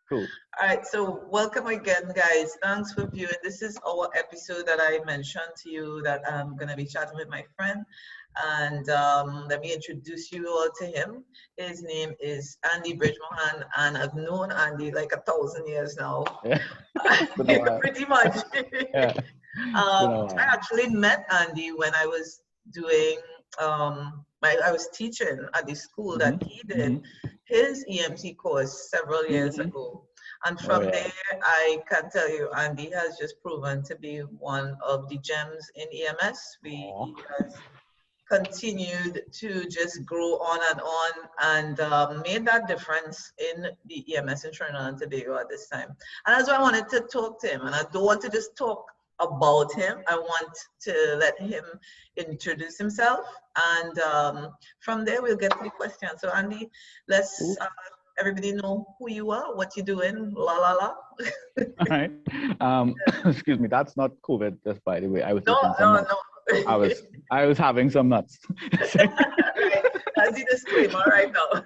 Cool. All right, so welcome again, guys. Thanks for viewing. This is our episode that I mentioned to you that I'm going to be chatting with my friend. And let me introduce you all to him. His name is Andy Bridgmohan, and I've known Andy like 1,000 years now. Yeah. Pretty much. Yeah. I actually met Andy when I was doing, I was teaching at the school that he did his EMT course several years ago. And from there, I can tell you, Andy has just proven to be one of the gems in EMS. He has continued to just grow on and made that difference in the EMS in Trinidad and Tobago at this time. And that's why I wanted to talk to him. And I don't want to just talk about him. I want to let him introduce himself. And from there, we'll get to the questions. So Andy, let's everybody know who you are, what you're doing, la la la. All right. Excuse me, that's not COVID, just by the way. I was No. I was having some nuts. That's the disclaimer right now.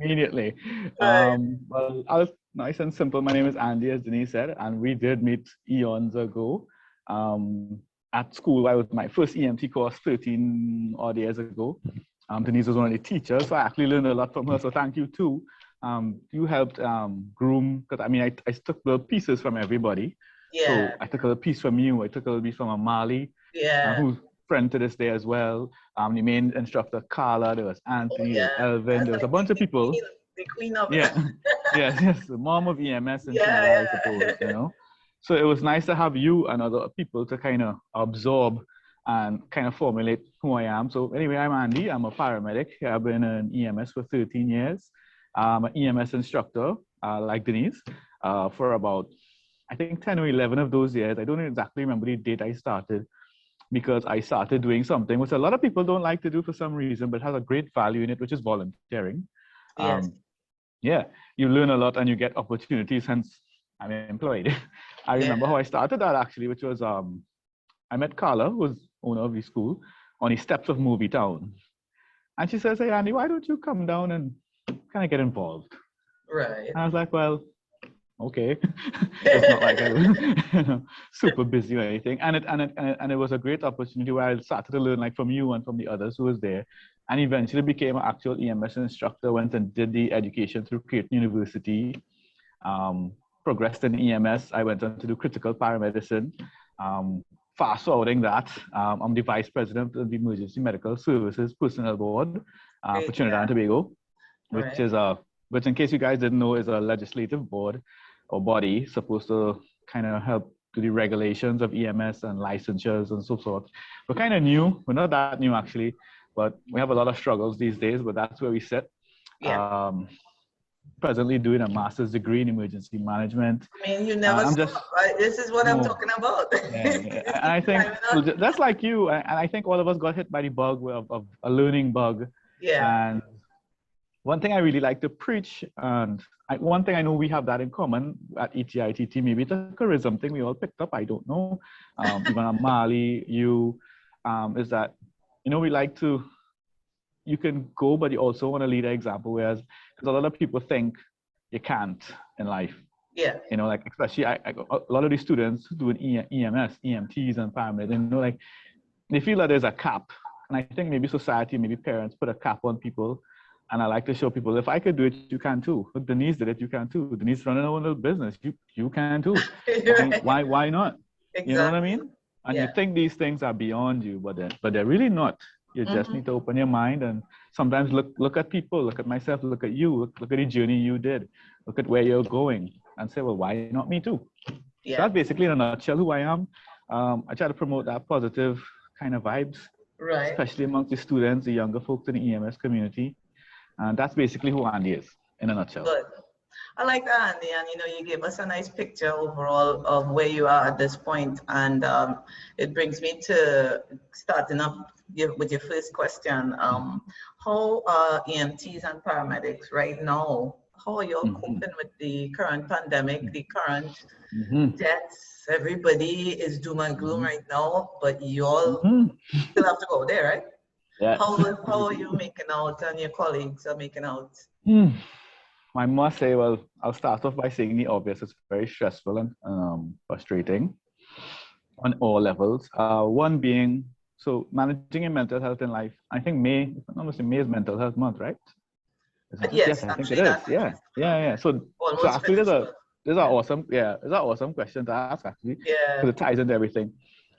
Immediately. Right. Well, I was nice and simple. My name is Andy, as Denise said, and we did meet eons ago. At school, I was my first EMT course 13 odd years ago. Denise was one of the teachers, so I actually learned a lot from her. So thank you too. You helped groom, because I mean, I took little pieces from everybody. Yeah. So I took a little piece from you. I took a little piece from Amali, who's friend to this day as well. The main instructor, Carla. There was Anthony, there was Elvin. There was a bunch of people. The queen of yes, the mom of EMS in Trinidad, I suppose. You know, so it was nice to have you and other people to kind of absorb and kind of formulate who I am. So anyway, I'm Andy. I'm a paramedic. I've been in EMS for 13 years. I'm an EMS instructor, like Denise, for about, I think 10 or 11 of those years. I don't exactly remember the date I started, because I started doing something which a lot of people don't like to do for some reason, but has a great value in it, which is volunteering. Yes. You learn a lot and you get opportunities, hence I'm employed. I remember how I started that actually, which was, I met Carla, who was owner of the school, on the steps of Movie Town. And she says, "Hey, Andy, why don't you come down and kind of get involved?" Right. And I was like, well, okay. It's not like I was super busy or anything. And it was a great opportunity where I started to learn like from you and from the others who was there, and eventually became an actual EMS instructor, went and did the education through Creighton University, progressed in EMS. I went on to do critical paramedicine. Fast forwarding that, I'm the vice president of the Emergency Medical Services Personnel Board for Trinidad and Tobago, which in case you guys didn't know, is a legislative board or body supposed to kind of help do the regulations of EMS and licensures and so forth. We're kind of new. We're not that new actually, but we have a lot of struggles these days, but that's where we sit. Presently doing a master's degree in emergency management. I mean, you never stop, right? This is what I'm talking about. And I think that's like you, and I think all of us got hit by the bug of a learning bug. Yeah. And one thing I really like to preach, and one thing I know we have that in common at ETITT, maybe it's a charisma thing we all picked up, I don't know. Even Amali, you, is that, you know, we like to, you can go, but you also want to lead an example, whereas, because a lot of people think you can't in life. Yeah. You know, like, especially a lot of these students doing EMS, EMTs and paramedics, you know, like, they feel that there's a cap. And I think maybe society, maybe parents put a cap on people. And I like to show people, if I could do it, you can too. If Denise did it, you can too. Denise running her own little business, you can too. Right. Why not? Exactly. You know what I mean? And you think these things are beyond you, but they're really not. You just need to open your mind and sometimes look at people, look at myself, look at you, look at the journey you did, look at where you're going, and say, well, why not me too? Yeah. So that's basically in a nutshell who I am. I try to promote that positive kind of vibes, right, especially amongst the students, the younger folks in the EMS community. And that's basically who Andy is in a nutshell. Good. I like that, Andy, and you know, you gave us a nice picture overall of where you are at this point, and it brings me to starting up with your first question. How are EMTs and paramedics right now? How are you all coping with the current pandemic, the current deaths? Everybody is doom and gloom right now, but you all still have to go there, right? Yeah. How are you making out, and your colleagues are making out? I must say, well, I'll start off by saying the obvious. It's very stressful and frustrating on all levels. One being, so managing your mental health in life. I think May, if I'm not mistaken, May is Mental Health Month, right? Isn't it? Yes, Yes, I think it actually, is. that Yeah. So almost actually, finished. there's an awesome, there's an awesome question to ask actually, Yeah. because it ties into everything.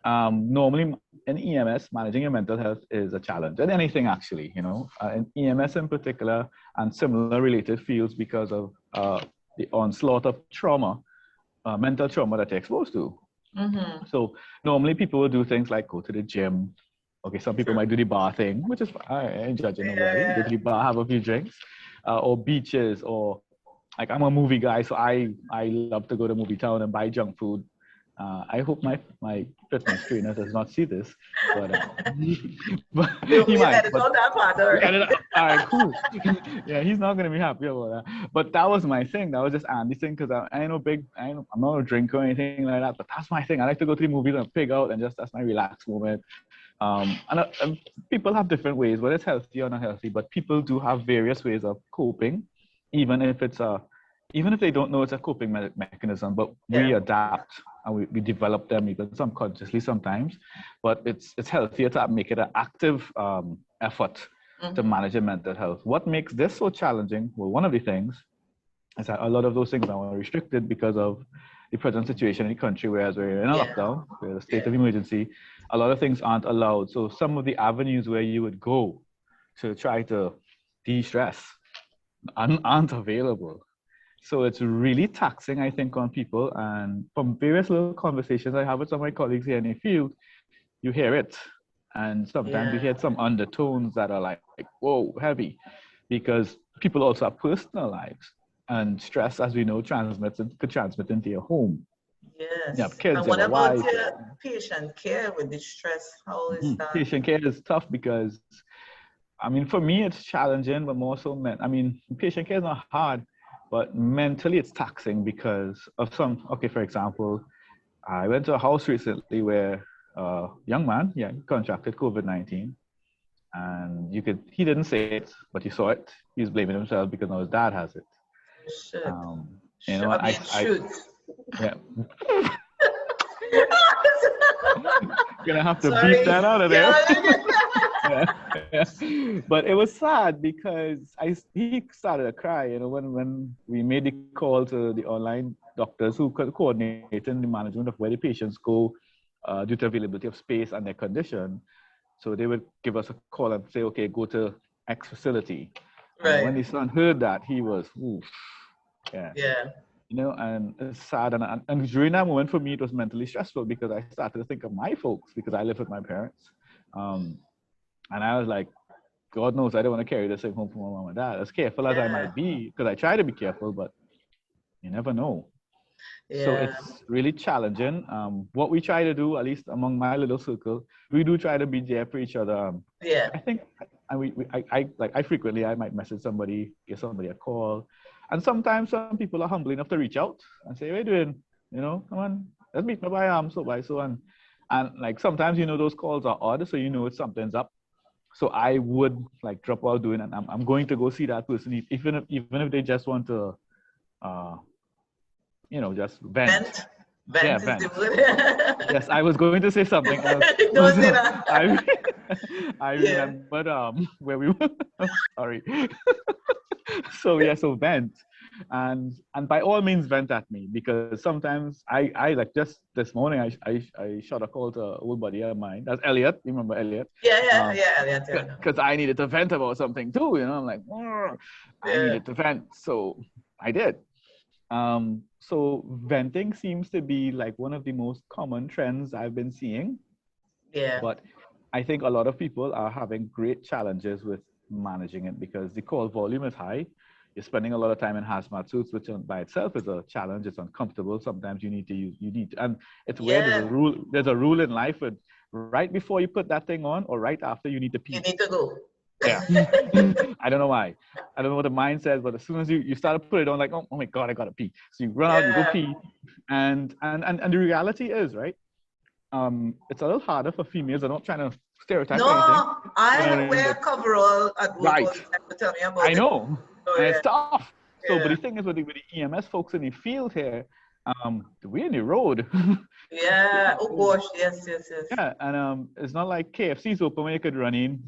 Normally in EMS, managing your mental health is a challenge, and anything actually, in EMS in particular, and similar related fields because of the onslaught of trauma, mental trauma that they're exposed to. Mm-hmm. So normally people will do things like go to the gym. Okay, some people might do the bar thing, which is I ain't judging nobody. Go to the bar, have a few drinks, or beaches, or like I'm a movie guy, so I love to go to movie town and buy junk food. I hope my fitness trainer does not see this, but but he We might. had it But on that part, all right. all right, cool. Yeah, he's not gonna be happy about that. But that was my thing. That was just Andy's thing because I ain't no big. I'm not a drinker or anything like that. But that's my thing. I like to go to the movies and pig out and just that's my relaxed moment. And people have different ways, whether it's healthy or not healthy. But people do have various ways of coping, even if even if they don't know it's a coping mechanism. But we adapt and we develop them even subconsciously sometimes. But it's healthier to make it an active effort to manage your mental health. What makes this so challenging? Well, one of the things is that a lot of those things are restricted because of the present situation in the country, whereas we're in a lockdown, we're in a state of emergency, a lot of things aren't allowed. So some of the avenues where you would go to try to de-stress aren't available. So it's really taxing, I think, on people. And from various little conversations I have with some of my colleagues here in the field, you hear it. And sometimes you hear some undertones that are like, whoa, heavy, because people also have personal lives. And stress, as we know, could transmit into your home. Yes. You have kids, And you have what a about wife. your patient care with the stress? How is that? Patient care is tough because, I mean, for me, it's challenging, but more so, patient care is not hard, but mentally it's taxing because of for example, I went to a house recently where a young man, he contracted COVID-19. And he didn't say it, but he saw it. He's blaming himself because now his dad has it. Yeah. Gonna have to beat that out of there. But it was sad because he started to cry, when we made the call to the online doctors who could coordinate in the management of where the patients go due to availability of space and their condition. So they would give us a call and say, okay, go to X facility. Right. And when the son heard that, he was, oof. Yeah. And it's sad. And during that moment, for me, it was mentally stressful because I started to think of my folks because I live with my parents. And I was like, God knows I don't want to carry this thing home for my mom and dad. As careful as I might be, because I try to be careful, but you never know. So it's really challenging. What we try to do, at least among my little circle, we do try to be there for each other. I think, and I frequently, I might message somebody, give somebody a call. And sometimes some people are humble enough to reach out and say, "What are you doing? Come on, let's meet me by so on." And like sometimes, those calls are odd, so it's something's up. So I would like drop out doing it. I'm going to go see that person, even if they just want to, just vent. Vent. Vent. Yes, I was going to say something else. Don't say that. I remembered where we were. Sorry. So vent. And by all means vent at me, because sometimes I like just this morning I shot a call to an old buddy of mine. That's Elliot. You remember Elliot? Yeah, Elliot. Because I needed to vent about something too, I'm like, I needed to vent. So I did. So venting seems to be like one of the most common trends I've been seeing. Yeah. But I think a lot of people are having great challenges with managing it because the call volume is high. You're spending a lot of time in hazmat suits, which by itself is a challenge. It's uncomfortable. Sometimes and it's weird. There's a rule in life with right before you put that thing on or right after you need to pee. You need to go. Yeah. I don't know why. I don't know what the mind says, but as soon as you start to put it on, like, oh my God, I gotta pee. So you run out, you go pee. And the reality is, right? It's a little harder for females. I'm not trying to stereotype anything. I wear a coverall at work all the time to tell me about I know. And it's tough. So, but the thing is with the EMS folks in the field here, we're in the road. Yeah. Oh gosh. Yes. Yes. Yes. Yeah, and it's not like KFC's open where you could run in,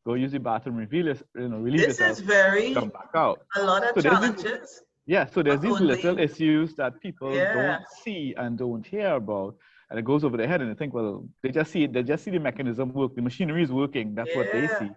go use the bathroom, relieve This yourself, is very come back out. a lot of So there's these, challenges. yeah, so there's Not these little only. issues that people Yeah. don't see and don't hear about, and it goes over their head, and they think, well, they just see the mechanism work, the machinery is working, that's what they Yeah. see,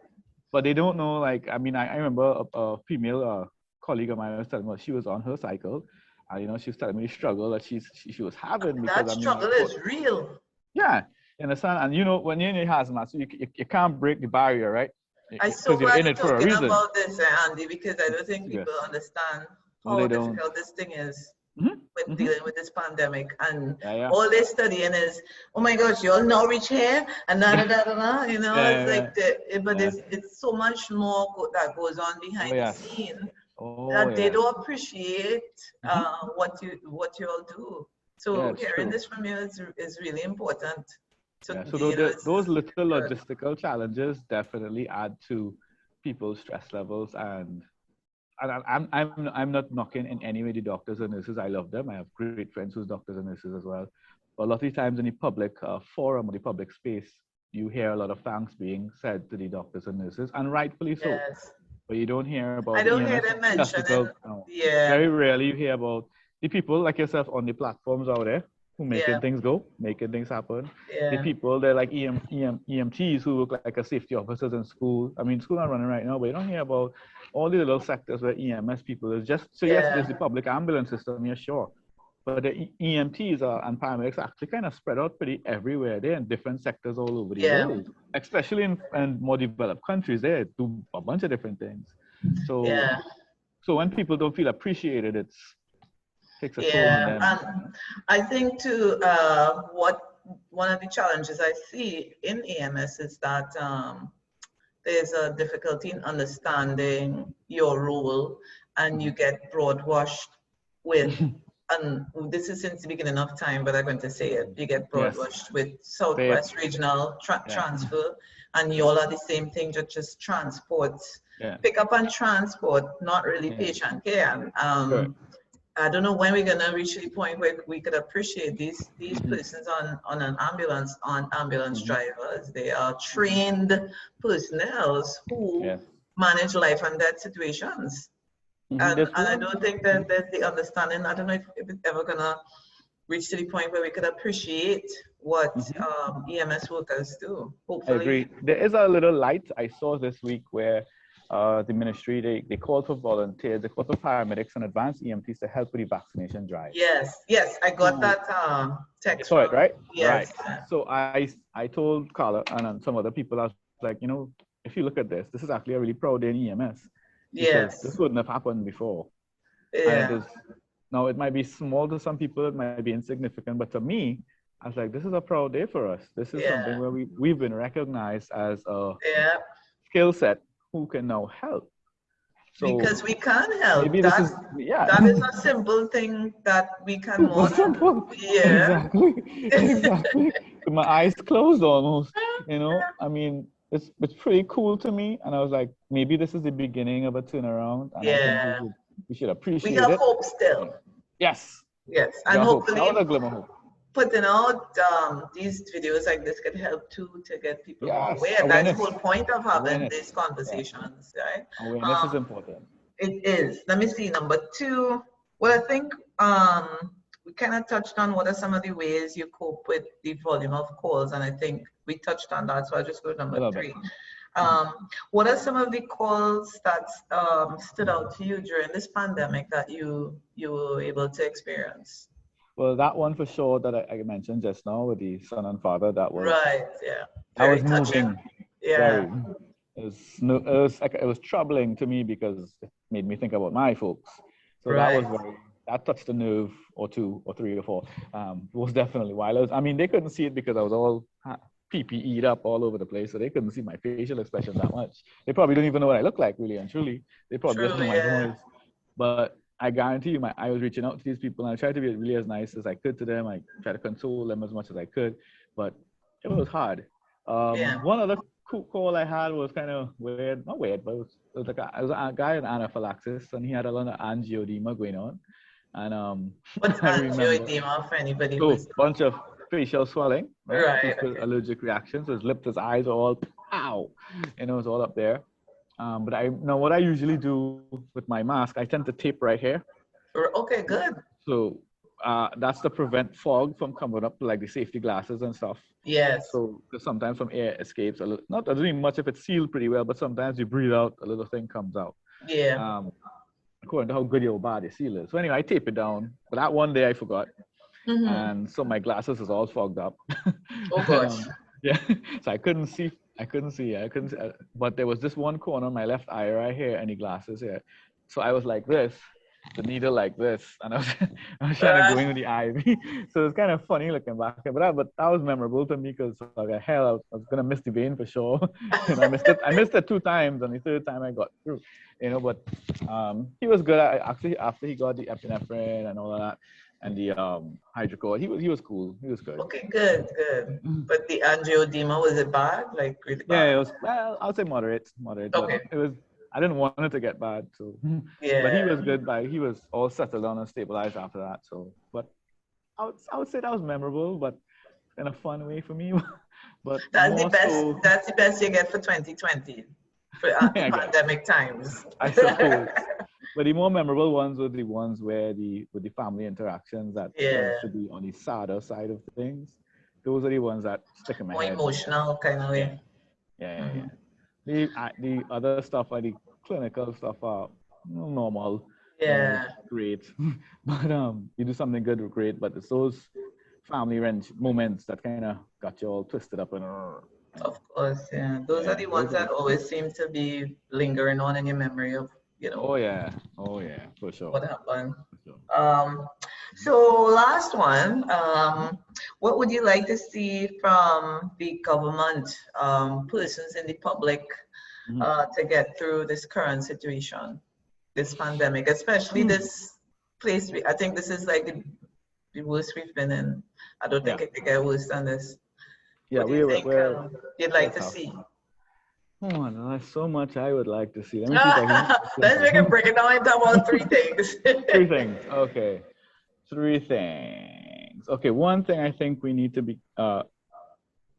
but they don't know. Like, I mean, I remember a female colleague of mine was telling me she was on her cycle, and she was telling me the struggle that she was having because That I mean, struggle is real. yeah, you understand, and when you're in a hazmat, so you can't break the barrier, right? I'm so Because you're glad in you're it for a talking reason. about this, Andy, because I don't think Yes. people understand No, how they don't. difficult this thing is Mm-hmm. with dealing with this pandemic. And Yeah. all they're studying is, oh my gosh, you all now reach here and da da da da da. But it's so much more that goes on behind the scene that they don't appreciate what you all do. So hearing this from you is really important. So those little logistical challenges definitely add to people's stress levels, and I'm not knocking in any way the doctors and nurses. I love them. I have great friends who's doctors and nurses as well. But a lot of the times in the public forum or the public space, you hear a lot of thanks being said to the doctors and nurses, and rightfully so. Yes. But you don't hear about I don't hear them mentioning. Very rarely you hear about the people like yourself on the platforms out there who making things go, making things happen. Yeah. The people, they're like EMTs who look like a safety officers in school. I mean, school not running right now, but you don't hear about all the little sectors where EMS people is just, so yes, there's the public ambulance system, yeah, sure. But the EMTs and paramedics are actually kind of spread out pretty everywhere. They're in different sectors all over the world, especially in more developed countries. They do a bunch of different things. So, so when people don't feel appreciated, it takes a toll on them. And I think too, one of the challenges I see in EMS is that there's a difficulty in understanding your role, and you get broad-washed with, and this is since the beginning of time, but I'm going to say it, you get broad-washed with Southwest Regional Transfer, and you all are the same thing, just transport, pick up and transport, not really patient care. I don't know when we're gonna reach the point where we could appreciate these persons on an ambulance drivers. They are trained personnel who manage life and death situations. And I don't think that there's the understanding. I don't know if it's ever gonna reach to the point where we could appreciate what EMS workers do. Hopefully. I agree. There is a little light I saw this week where the ministry, they called for volunteers, they called for paramedics and advanced EMTs to help with the vaccination drive. Yes, I got that text. You saw it, right? Yes. Right. So I told Carla and some other people, I was like, if you look at this is actually a really proud day in EMS. Because this wouldn't have happened before. Yeah. Now it might be small to some people, it might be insignificant, but to me, I was like, this is a proud day for us. This is something where we've been recognized as a skill set who can now help. So because we can help. Maybe that is a simple thing that we can more simple. Exactly. With my eyes closed almost. I mean, it's pretty cool to me, and I was like, maybe this is the beginning of a turnaround, and I think we should appreciate it. We have hope still. Yes, and hopefully a glimmer hope. Putting out these videos like this could help to get people more aware. That's the whole point of having these conversations, right? Awareness is important. It is. Let me see, number 2. Well, I think we kind of touched on what are some of the ways you cope with the volume of calls, and I think we touched on that, so I'll just go to number 3. What are some of the calls that stood out to you during this pandemic that you were able to experience? Well, that one for sure that I mentioned just now with the son and father, that was Very was moving. Yeah. It was troubling to me because it made me think about my folks. So that touched a nerve or 2 or 3 or 4. Was definitely while they couldn't see it because I was all PPE'd up all over the place, so they couldn't see my facial expression that much. They probably don't even know what I look like, really and truly. They probably just know my voice. But I guarantee you, I was reaching out to these people, and I tried to be really as nice as I could to them. I tried to console them as much as I could, but it was hard. One other call I had was kind of weird. Not weird, but it was like it was a guy with anaphylaxis, and he had a lot of angioedema going on. And What's I remember, angioedema for anybody who so is bunch of facial swelling, right? right? People Okay. allergic reactions. His lips, his eyes are all pow, it was all up there. But I know what I usually do with my mask. I tend to tape right here. Okay, good. So that's to prevent fog from coming up, like the safety glasses and stuff. Yes. So 'cause sometimes some air escapes a little, not doesn't mean much if it's sealed pretty well, but sometimes you breathe out, a little thing comes out. Yeah. According to how good your body seal is. So anyway, I tape it down. But that one day I forgot. And so my glasses is all fogged up. Oh gosh. Yeah. So I couldn't see. But there was this one corner on my left eye right here, and the glasses here. So I was like this, the needle like this, and I was trying to go into the eye. So it's kind of funny looking back. But that was memorable to me because like hell, I was gonna miss the vein for sure. And I missed it. I missed it 2 times, and the third time I got through. But he was good. Actually, after he got the epinephrine and all of that, and the hydrochloride, he was cool. He was good. Okay, good. But the angioedema, was it bad? Like really bad? Yeah, it was. Well, I'll say moderate. Okay. But it was. I didn't want it to get bad, so. Yeah. But he was good. He was all settled down and stabilized after that. So, but I would say that was memorable, but in a fun way for me. But that's the best. So, that's the best you get for 2020, for pandemic times. I suppose. But the more memorable ones were the ones where with the family interactions that tends to be on the sadder side of things. Those are the ones that stick in my head. More emotional kind of way. Yeah. The other stuff, like the clinical stuff, are normal. Yeah. Great. But you do something good, great. But it's those family moments that kind of got you all twisted up and. Of course, yeah. Those are the ones that always seem to be lingering on in your memory of. Oh yeah, for sure. What happened? So last one, what would you like to see from the government, persons in the public, to get through this current situation, this pandemic, especially this place? I think this is like the worst we've been in. I don't think it could get worse than this. Yeah, what do you think you'd like to see? Oh, there's so much I would like to see. Let me see if I can. Let's make it break it down into about 3 things. 3 things. Okay. 3 things. Okay. One thing I think we need to be,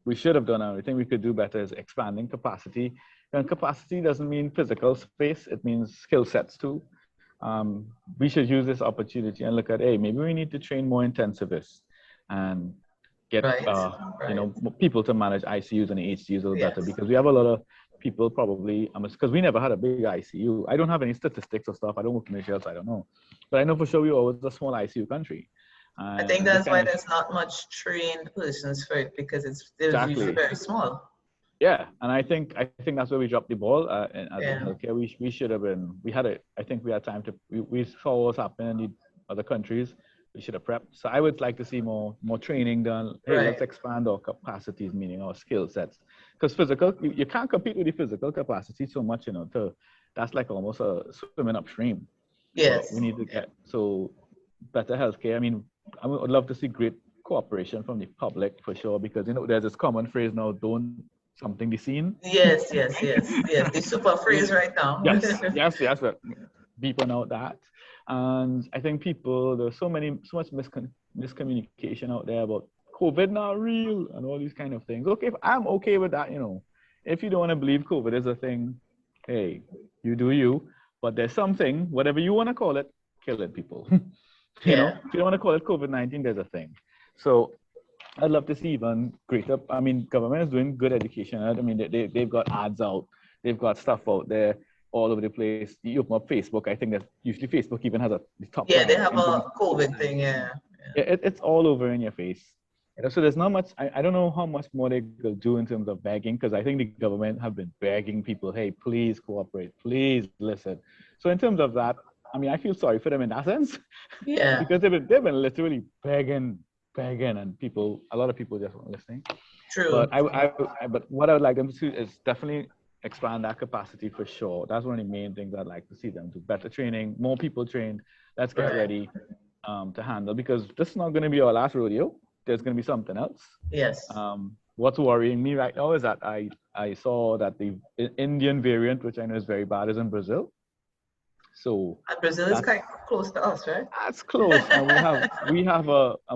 we should have done, and I think we could do better, is expanding capacity. And capacity doesn't mean physical space. It means skill sets too. We should use this opportunity and look at, hey, maybe we need to train more intensivists and get, people to manage ICUs and HCUs a little better, because we have a lot of people probably, because we never had a big ICU. I don't have any statistics or stuff. I don't work in the shells. I don't know. But I know for sure we were always a small ICU country. I think that's why there's not much trained persons for it, because it's usually very small. Yeah, and I think that's where we dropped the ball. As in healthcare, we should have been. I think we had time to. We saw what's happening in the other countries. We should have prepped. So I would like to see more training done. Hey, let's expand our capacities, meaning our skill sets. Because physical, you can't compete with the physical capacity so much, that's like almost a swimming upstream. Yes. So we need to get better healthcare. I mean, I would love to see great cooperation from the public for sure, because there's this common phrase now: don't something be seen. Yes. The super phrase right now. Yes. But beeping out that. And I think there's so much miscommunication out there about COVID not real and all these kind of things. Okay, I'm okay with that, If you don't want to believe COVID is a thing, hey, you do you. But there's something, whatever you want to call it, killing people. If you don't want to call it COVID-19, there's a thing. So I'd love to see even greater. I mean, government is doing good education. I mean, they've got ads out. They've got stuff out there all over the place. You open up Facebook, I think that usually Facebook even has the top. Yeah, they have a COVID thing, yeah. It's all over in your face. So there's not much, I don't know how much more they will do in terms of begging, because I think the government have been begging people, hey, please cooperate, please listen. So in terms of that, I mean, I feel sorry for them in that sense. Yeah. Because they've been literally begging, and a lot of people just weren't listening. True. But what I would like them to do is definitely expand that capacity for sure. That's one of the main things I'd like to see them do. Better training, more people trained. Let's get ready to handle, because this is not going to be our last rodeo. There's going to be something else. Yes. What's worrying me right now is that I saw that the Indian variant, which I know is very bad, is in Brazil. So and Brazil is quite close to us, right? that's close. And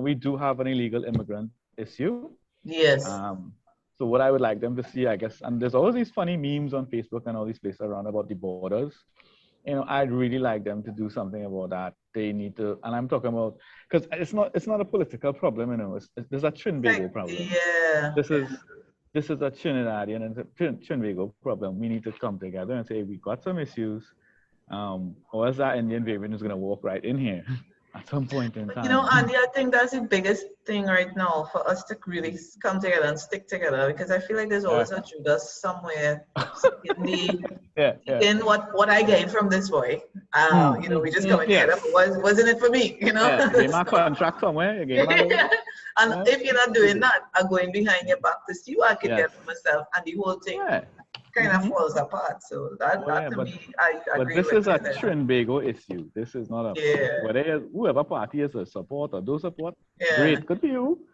we do have an illegal immigrant issue. Yes. So what I would like them to see, I guess, and there's always these funny memes on Facebook and all these places around about the borders. You know, I'd really like them to do something about that. They need to, and I'm talking about, because it's not a political problem, you know. There's a Trinbago problem. Yeah. This is a Trinidadian and Trinbago problem. We need to come together and say we got some issues. Or is that Indian variant who's going to walk right in here at some point in time? You know, Andy, I think that's the biggest thing right now for us to really come together and stick together, because I feel like there's always a Judas somewhere in what I gain from this boy. You know, we just come together. Wasn't it for me? You know, get my contract somewhere. And if you're not doing that, I'm going behind your back to see what I can get for myself, and the whole thing kind of falls apart. So that to me, I agree with. But this is a Trinbago issue. This is not a whether whoever party is a support or don't support. Great, good for you.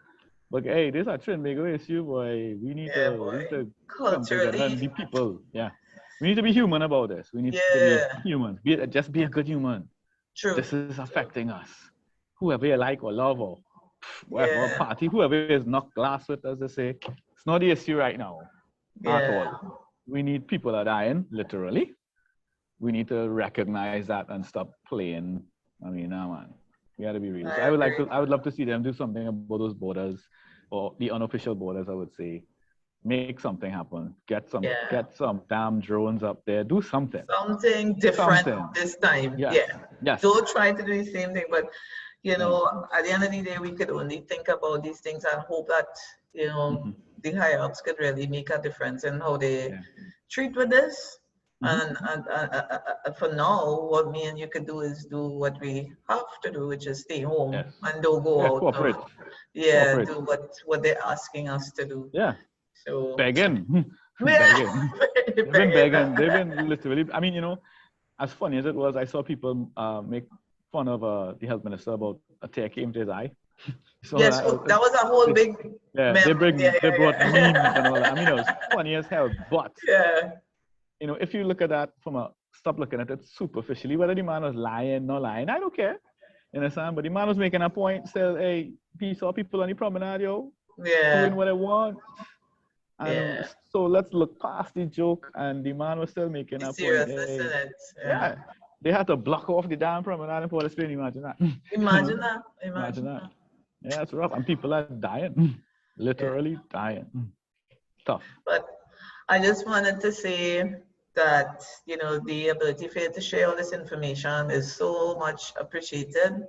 But hey, this is a Trinbago issue, boy. We need to come together and be people. Yeah, we need to be human about this. We need to be human. Just be a good human. True. This is affecting us. Whoever you like or love or whatever party, whoever is knocked glass with, as they say, it's not the issue right now at all. We need people are dying, literally. We need to recognize that and stop playing. I mean, nah, man, we got to be real. So I would love to see them do something about those borders, or the unofficial borders. I would say, make something happen. Get some damn drones up there. Do something. Something different this time. Yes. Don't try to do the same thing, but you know, at the end of the day, we could only think about these things and hope that, you know, the higher ups could really make a difference in how they treat with this. And for now, what me and you could do is do what we have to do, which is stay home and don't go out. Cooperate. Do what they're asking us to do. Yeah. So begging. They've been literally. I mean, you know, as funny as it was, I saw people make fun of the health minister about a tear came to his eye. So that was a whole big. They brought memes and all that. I mean, it was funny as hell. But you know, if you look at that stop looking at it superficially, whether the man was lying, not lying, I don't care. You understand? But the man was making a point. Still, hey, he saw people on the promenade, doing what they want. And so let's look past the joke, and the man was still making a point. They had to block off the damn promenade for the screen. Imagine that. Imagine that. Yeah, it's rough, and people are dying, literally dying. Tough. But I just wanted to say that, you know, the ability for you to share all this information is so much appreciated.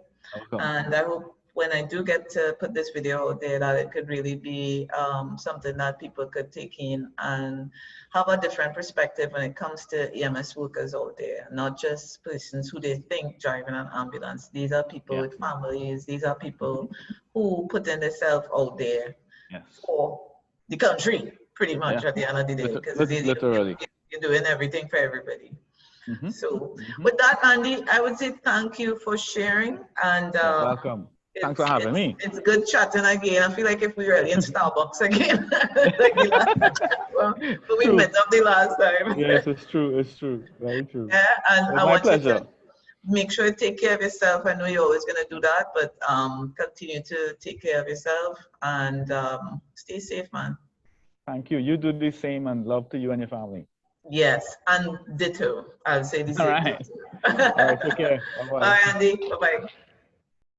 And I hope when I do get to put this video out there, that it could really be something that people could take in and have a different perspective when it comes to EMS workers out there, not just persons who they think driving an ambulance. These are people with families. These are people who put in themselves out there for the country, pretty much at the end of the day, because literally you're doing everything for everybody. So with that, Andy, I would say thank you for sharing, and welcome. Thanks for having me. It's good chatting again. I feel like if we were in Starbucks again, but we met up the last time. Yes, it's true. It's true. Very true. Yeah, and it's my pleasure. You to make sure you take care of yourself. I know you're always going to do that, but continue to take care of yourself and stay safe, man. Thank you. You do the same, and love to you and your family. Yes, and ditto. I'll say the same. All right. All right, take care. Bye-bye. Bye, Andy. Bye-bye.